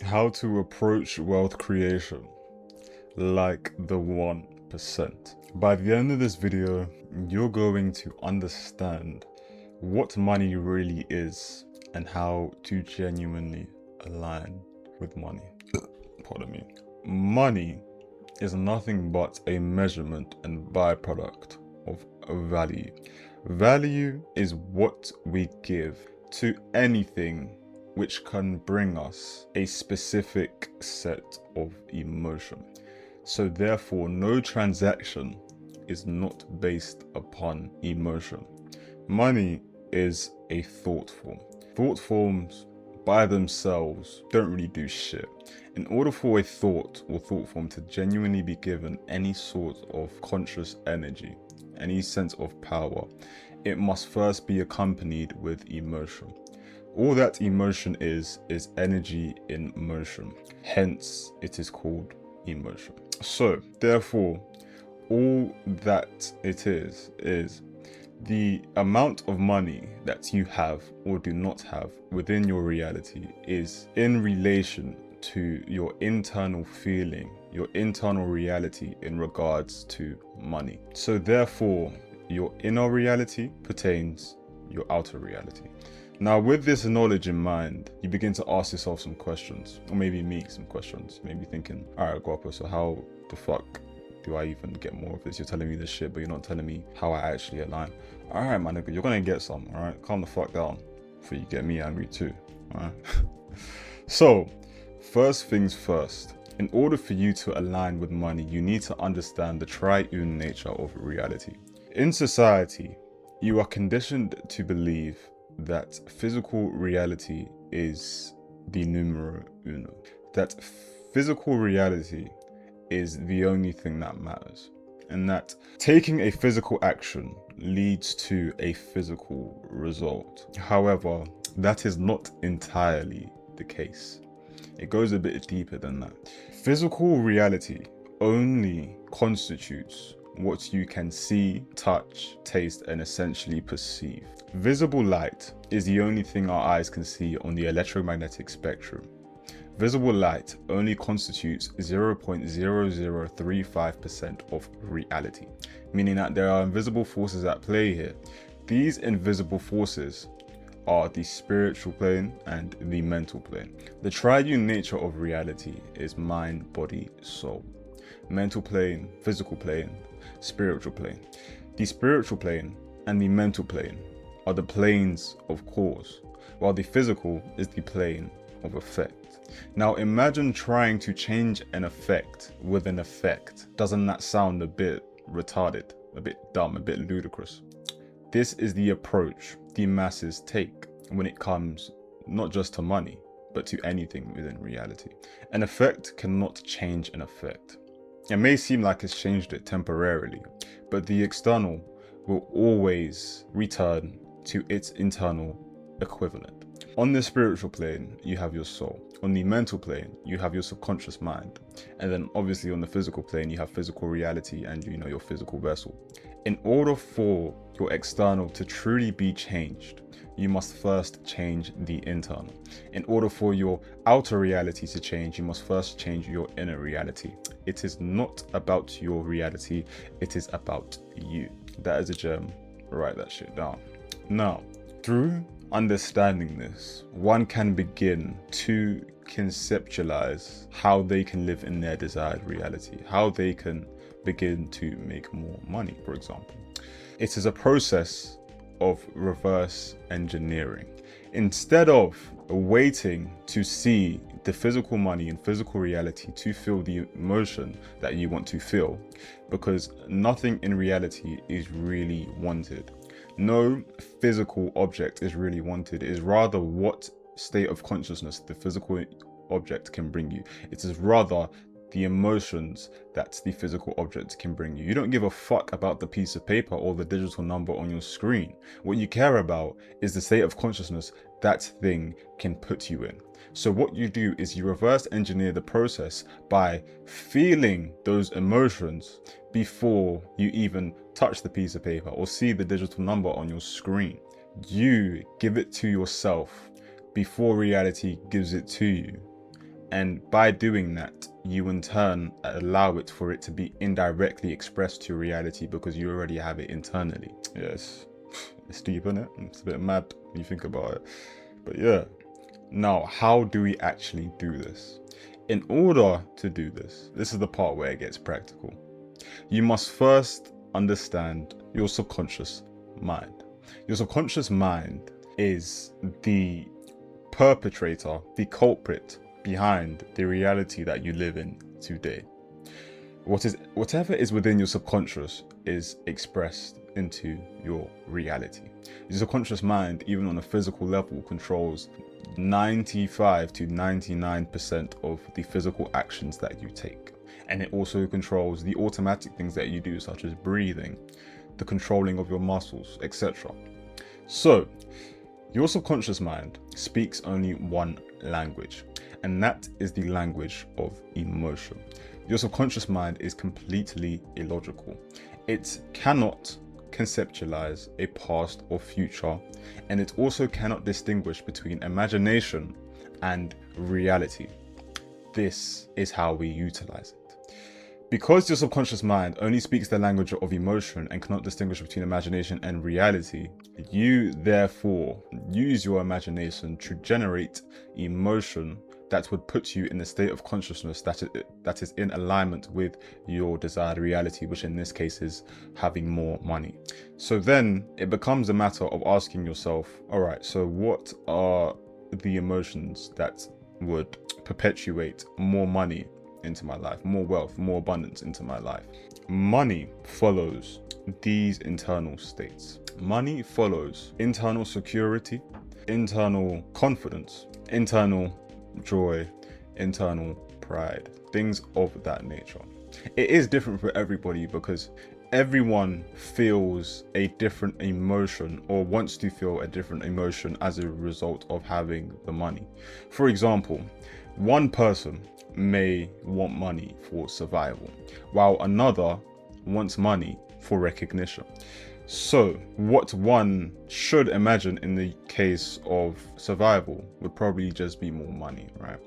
How to approach wealth creation like the 1%. By the end of this video, you're going to understand what money really is and how to genuinely align with money. Pardon me. Money is nothing but a measurement and byproduct of value. Value is what we give to anything which can bring us a specific set of emotion. So therefore, no transaction is not based upon emotion. Money is a thought form. Thought forms by themselves don't really do shit. In order for a thought or thought form to genuinely be given any sort of conscious energy, any sense of power, it must first be accompanied with emotion. All that emotion is energy in motion. Hence, it is called emotion. So, therefore, all that it is the amount of money that you have or do not have within your reality is in relation to your internal feeling, your internal reality in regards to money. So therefore, your inner reality pertains your outer reality. Now, with this knowledge in mind, you begin to ask yourself some questions, or maybe me some questions. Maybe thinking, all right, Guapo, so how the fuck do I even get more of this? You're telling me this shit, but you're not telling me how I actually align. All right, my nigga, you're gonna get some, all right? Calm the fuck down before you get me angry too, all right? So, first things first, in order for you to align with money, you need to understand the triune nature of reality. In society, you are conditioned to believe that physical reality is the numero uno. That physical reality is the only thing that matters. And that taking a physical action leads to a physical result. However, that is not entirely the case. It goes a bit deeper than that. Physical reality only constitutes what you can see, touch, taste, and essentially perceive. Visible light is the only thing our eyes can see on the electromagnetic spectrum. Visible light only constitutes 0.0035% of reality, meaning that there are invisible forces at play here. These invisible forces are the spiritual plane and the mental plane. The triune nature of reality is mind, body, soul. Mental plane, physical plane, spiritual plane. The spiritual plane and the mental plane are the planes of cause, while the physical is the plane of effect. Now imagine trying to change an effect with an effect. Doesn't that sound a bit retarded, a bit dumb, a bit ludicrous? This is the approach the masses take when it comes not just to money, but to anything within reality. An effect cannot change an effect. It may seem like it's changed it temporarily, but the external will always return to its internal equivalent. On the spiritual plane, you have your soul. On the mental plane, you have your subconscious mind. And then obviously on the physical plane, you have physical reality and your physical vessel. In order for your external to truly be changed, you must first change the internal. In order for your outer reality to change, you must first change your inner reality. It is not about your reality, it is about you. That is a gem. Write that shit down. Now, through understanding this, one can begin to conceptualize how they can live in their desired reality, how they can begin to make more money, for example. It is a process of reverse engineering. Instead of waiting to see the physical money and physical reality to feel the emotion that you want to feel, because nothing in reality is really wanted. No physical object is really wanted. It is rather what state of consciousness the physical object can bring you. It is rather the emotions that the physical object can bring you. You don't give a fuck about the piece of paper or the digital number on your screen. What you care about is the state of consciousness that thing can put you in. So what you do is you reverse engineer the process by feeling those emotions before you even touch the piece of paper or see the digital number on your screen. You give it to yourself before reality gives it to you. And by doing that, you in turn allow it for it to be indirectly expressed to reality because you already have it internally. Yes, it's deep, isn't it? It's a bit mad when you think about it. But yeah. Now, how do we actually do this? In order to do this, this is the part where it gets practical. You must first understand your subconscious mind. Your subconscious mind is the perpetrator, the culprit behind the reality that you live in today. Whatever is within your subconscious is expressed into your reality. Your subconscious mind, even on a physical level, controls 95 to 99% of the physical actions that you take. And it also controls the automatic things that you do, such as breathing, the controlling of your muscles, etc. So, your subconscious mind speaks only one language, and that is the language of emotion. Your subconscious mind is completely illogical. It cannot conceptualize a past or future, and it also cannot distinguish between imagination and reality. This is how we utilize it. Because your subconscious mind only speaks the language of emotion and cannot distinguish between imagination and reality, you therefore use your imagination to generate emotion that would put you in a state of consciousness that is in alignment with your desired reality, which in this case is having more money. So then it becomes a matter of asking yourself, all right, so what are the emotions that would perpetuate more money into my life, more wealth, more abundance into my life? Money follows these internal states. Money follows internal security, internal confidence, internal joy, internal pride, things of that nature. It is different for everybody because everyone feels a different emotion or wants to feel a different emotion as a result of having the money. For example, one person may want money for survival, while another wants money for recognition. So what one should imagine in the case of survival would probably just be more money, right?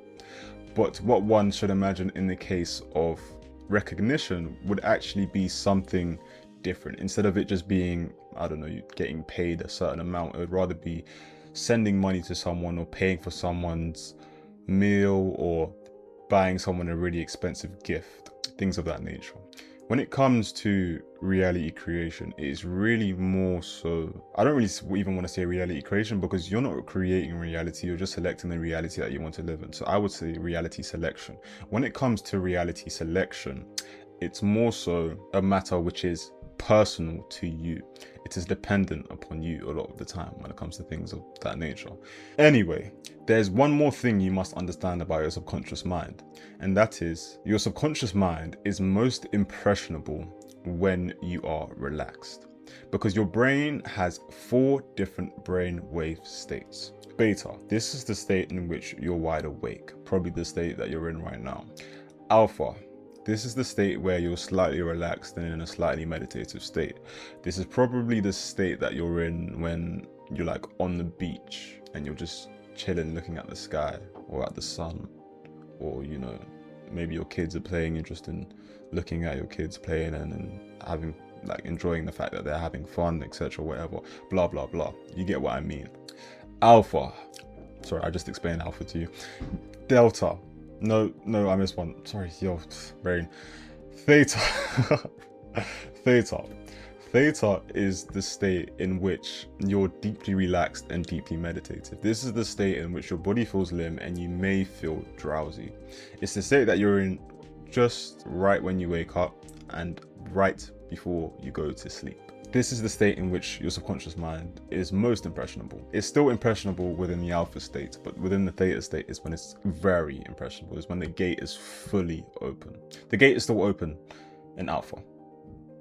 But what one should imagine in the case of recognition would actually be something different. Instead of it just being, I don't know, you getting paid a certain amount, it would rather be sending money to someone or paying for someone's meal or buying someone a really expensive gift, things of that nature. When it comes to reality creation, it is really more so, I don't really even want to say reality creation because you're not creating reality, you're just selecting the reality that you want to live in. So I would say reality selection. When it comes to reality selection, it's more so a matter which is personal to you. It is dependent upon you a lot of the time when it comes to things of that nature. Anyway, there's one more thing you must understand about your subconscious mind, and that is your subconscious mind is most impressionable when you are relaxed, because your brain has 4 different brain wave states. Beta, this is the state in which you're wide awake, probably the state that you're in right now. Alpha, this is the state where you're slightly relaxed and in a slightly meditative state. This is probably the state that you're in when you're like on the beach and you're just chilling, looking at the sky or at the sun, or you know, maybe your kids are playing, you're just in looking at your kids playing and having, like, enjoying the fact that they're having fun, etc., whatever, blah blah blah. You get what I mean. Alpha, sorry, I just explained alpha to you. Delta, no, I missed one. Sorry, yo, brain. Theta. Theta is the state in which you're deeply relaxed and deeply meditative. This is the state in which your body feels limp and you may feel drowsy. It's the state that you're in just right when you wake up and right before you go to sleep. This is the state in which your subconscious mind is most impressionable. It's still impressionable within the alpha state, but within the theta state is when it's very impressionable, is when the gate is fully open. The gate is still open in alpha.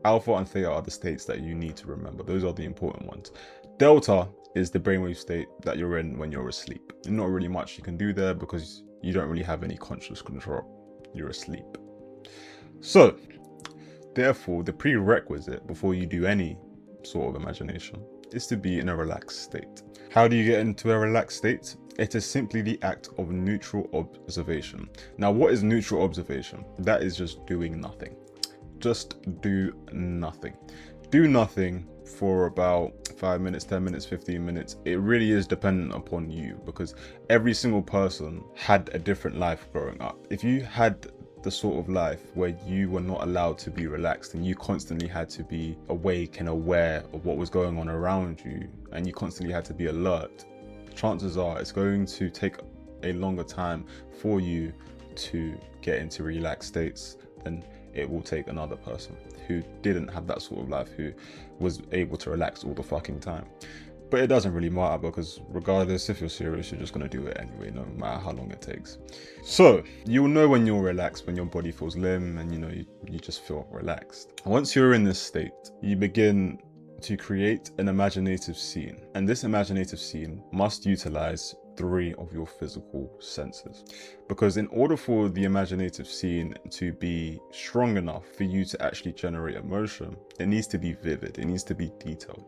Alpha and theta are the states that you need to remember. Those are the important ones. Delta is the brainwave state that you're in when you're asleep. Not really much you can do there because you don't really have any conscious control. You're asleep. So, therefore, the prerequisite before you do any sort of imagination is to be in a relaxed state. How do you get into a relaxed state? It is simply the act of neutral observation. Now, what is neutral observation? That is just doing nothing. Just do nothing. Do nothing for about 5 minutes, 10 minutes, 15 minutes. It really is dependent upon you, because every single person had a different life growing up. If you had the sort of life where you were not allowed to be relaxed and you constantly had to be awake and aware of what was going on around you, and you constantly had to be alert, chances are it's going to take a longer time for you to get into relaxed states than it will take another person who didn't have that sort of life, who was able to relax all the fucking time. But it doesn't really matter, because regardless, if you're serious, you're just going to do it anyway, no matter how long it takes. So you'll know when you're relaxed, when your body feels limb and you just feel relaxed. Once you're in this state, you begin to create an imaginative scene. And this imaginative scene must utilize 3 of your physical senses, because in order for the imaginative scene to be strong enough for you to actually generate emotion, it needs to be vivid, it needs to be detailed.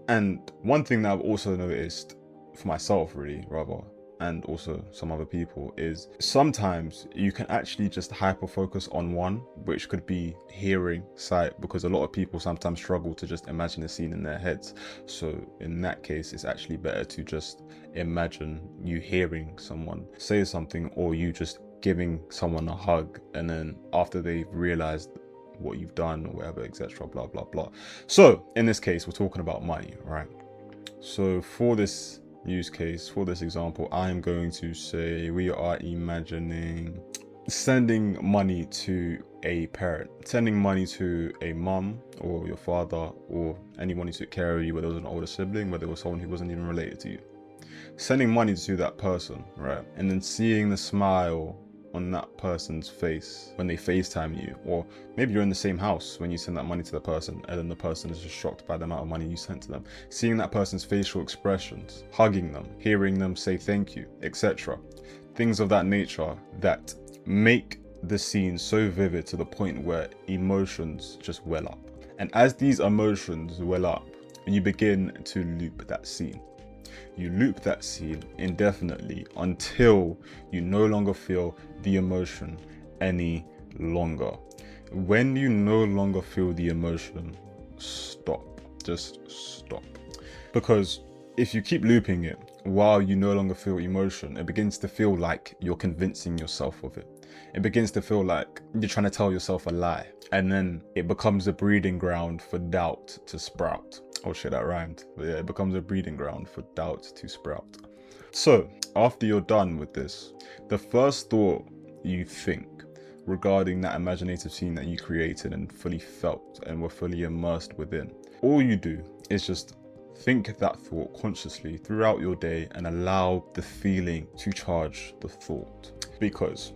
And one thing that I've also noticed for myself, really, rather, and also some other people, is sometimes you can actually just hyper focus on one, which could be hearing, sight, because a lot of people sometimes struggle to just imagine a scene in their heads. So in that case, it's actually better to just imagine you hearing someone say something, or you just giving someone a hug, and then after they've realized what you've done or whatever, etc., blah blah blah. So in this case, we're talking about money, right? So for this use case, for this example, I am going to say we are imagining sending money to a parent, sending money to a mum or your father or anyone who took care of you, whether it was an older sibling, whether it was someone who wasn't even related to you. Sending money to that person, right? And then seeing the smile on that person's face when they FaceTime you, or maybe you're in the same house when you send that money to the person, and then the person is just shocked by the amount of money you sent to them. Seeing that person's facial expressions, hugging them, hearing them say thank you, etc. Things of that nature that make the scene so vivid to the point where emotions just well up. And as these emotions well up, you begin to loop that scene. You loop that scene indefinitely until you no longer feel the emotion any longer. When you no longer feel the emotion, stop. Just stop. Because if you keep looping it while you no longer feel emotion, it begins to feel like you're convincing yourself of it. It begins to feel like you're trying to tell yourself a lie. And then it becomes a breeding ground for doubt to sprout. Oh shit, that rhymed. But yeah, it becomes a breeding ground for doubt to sprout. So after you're done with this, the first thought you think regarding that imaginative scene that you created and fully felt and were fully immersed within, all you do is just think that thought consciously throughout your day and allow the feeling to charge the thought. Because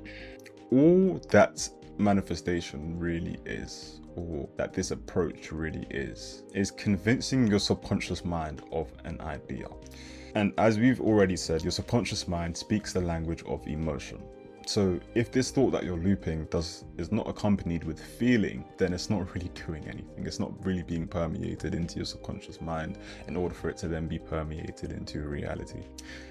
all that manifestation really is, or that this approach really is convincing your subconscious mind of an idea. And as we've already said, your subconscious mind speaks the language of emotion. So if this thought that you're looping is not accompanied with feeling, then it's not really doing anything. It's not really being permeated into your subconscious mind in order for it to then be permeated into reality.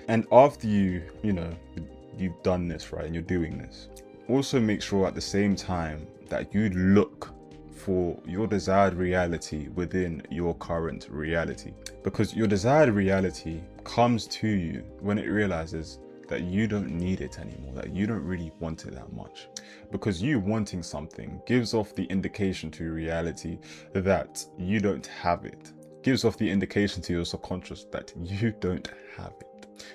And after you've done this, right, and you're doing this, also make sure at the same time that you look for your desired reality within your current reality. Because your desired reality comes to you when it realizes that you don't need it anymore, that you don't really want it that much. Because you wanting something gives off the indication to reality that you don't have it. Gives off the indication to your subconscious that you don't have it.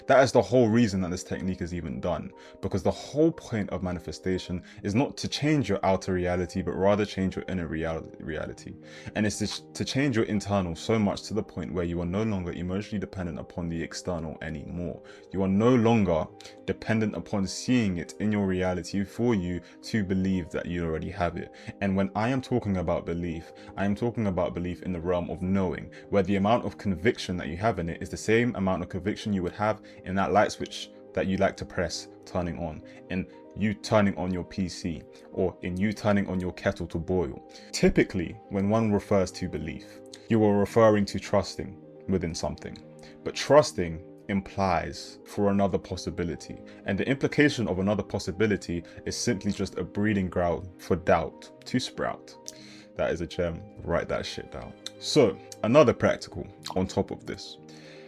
That is the whole reason that this technique is even done, because the whole point of manifestation is not to change your outer reality, but rather change your inner reality. And it's to change your internal so much to the point where you are no longer emotionally dependent upon the external anymore. You are no longer dependent upon seeing it in your reality for you to believe that you already have it. And when I am talking about belief, I am talking about belief in the realm of knowing, where the amount of conviction that you have in it is the same amount of conviction you would have in that light switch that you like to press turning on, in you turning on your PC, or in you turning on your kettle to boil. Typically, when one refers to belief, you are referring to trusting, within something, but trusting implies for another possibility, and the implication of another possibility is simply just a breeding ground for doubt to sprout. That is a gem. Write that shit down. So another practical on top of this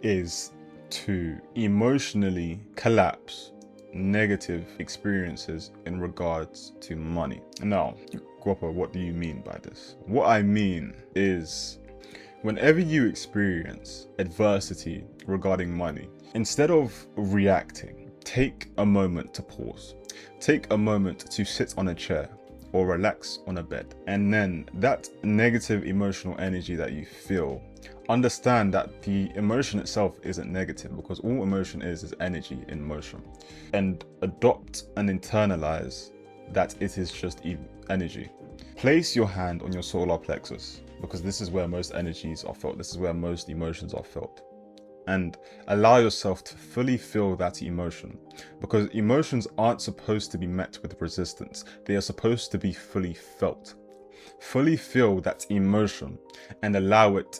is to emotionally collapse negative experiences in regards to money. Now, Guapo, what do you mean by this? What I mean is, whenever you experience adversity regarding money, instead of reacting, take a moment to pause. Take a moment to sit on a chair or relax on a bed. And then that negative emotional energy that you feel, understand that the emotion itself isn't negative, because all emotion is energy in motion. And adopt and internalize that it is just energy. Place your hand on your solar plexus, because this is where most energies are felt. This is where most emotions are felt. And allow yourself to fully feel that emotion, because emotions aren't supposed to be met with resistance. They are supposed to be fully felt. Fully feel that emotion and allow it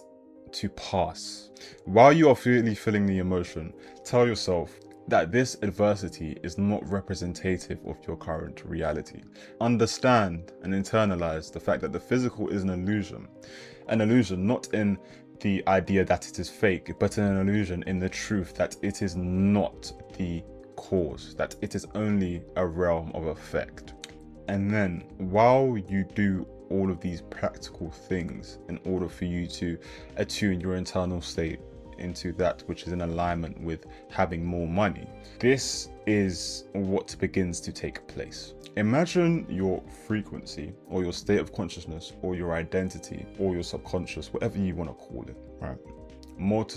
to pass. While you are fully feeling the emotion, tell yourself that this adversity is not representative of your current reality. Understand and internalize the fact that the physical is an illusion not in the idea that it is fake, but an illusion in the truth that it is not the cause, that it is only a realm of effect. And then while you do all of these practical things in order for you to attune your internal state into that which is in alignment with having more money, this is what begins to take place. Imagine your frequency or your state of consciousness or your identity or your subconscious, whatever you want to call it, right?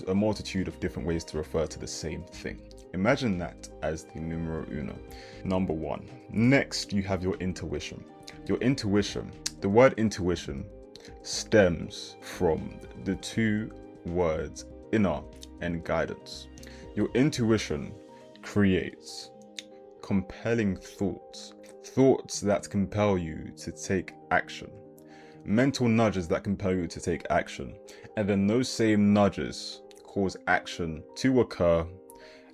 A multitude of different ways to refer to the same thing. Imagine that as the numero uno, number one. Next, you have your intuition. Your intuition, the word intuition stems from the two words inner and guidance. Your intuition creates compelling thoughts that compel you to take action, mental nudges that compel you to take action, and then those same nudges cause action to occur,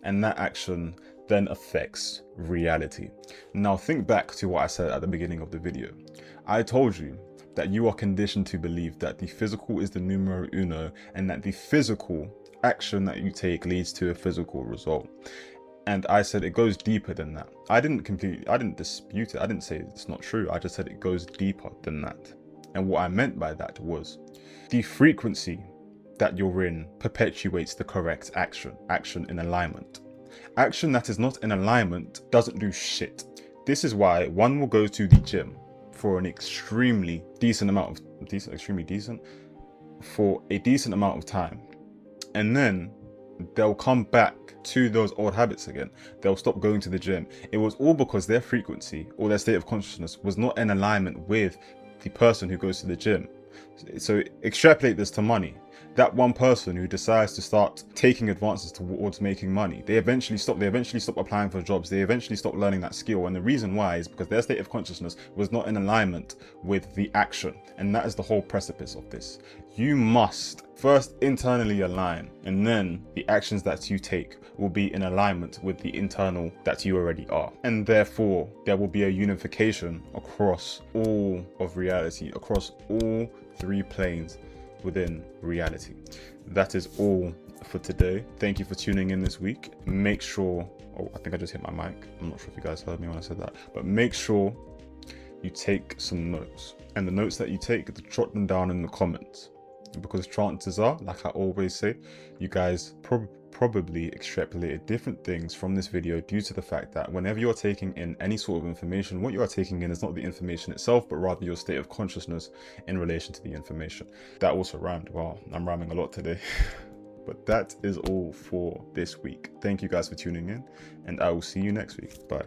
and that action then affects reality. Now think back to what I said at the beginning of the video. I told you that you are conditioned to believe that the physical is the numero uno, and that the physical action that you take leads to a physical result. And I said it goes deeper than that. I didn't dispute it. I didn't say it's not true. I just said it goes deeper than that. And what I meant by that was the frequency that you're in perpetuates the correct action in alignment. Action that is not in alignment doesn't do shit. This is why one will go to the gym for an extremely decent amount of time, and then they'll come back to those old habits again. They'll stop going to the gym. It was all because their frequency or their state of consciousness was not in alignment with the person who goes to the gym. So extrapolate this to money. That one person who decides to start taking advances towards making money, they eventually stop applying for jobs. They eventually stop learning that skill. And the reason why is because their state of consciousness was not in alignment with the action. And that is the whole precipice of this. You must first internally align, and then the actions that you take will be in alignment with the internal that you already are. And therefore, there will be a unification across all of reality, across all three planes within reality. That is all for today. Thank you for tuning in this week. Make sure, I think I just hit my mic. I'm not sure if you guys heard me when I said that, but make sure you take some notes. And the notes that you take, jot them down in the comments, because chances are, like I always say, you guys probably extrapolated different things from this video due to the fact that whenever you're taking in any sort of information, what you are taking in is not the information itself, but rather your state of consciousness in relation to the information. That also rhymed. Wow, I'm rhyming a lot today. But that is all for this week. Thank you guys for tuning in, and I will see you next week. Bye.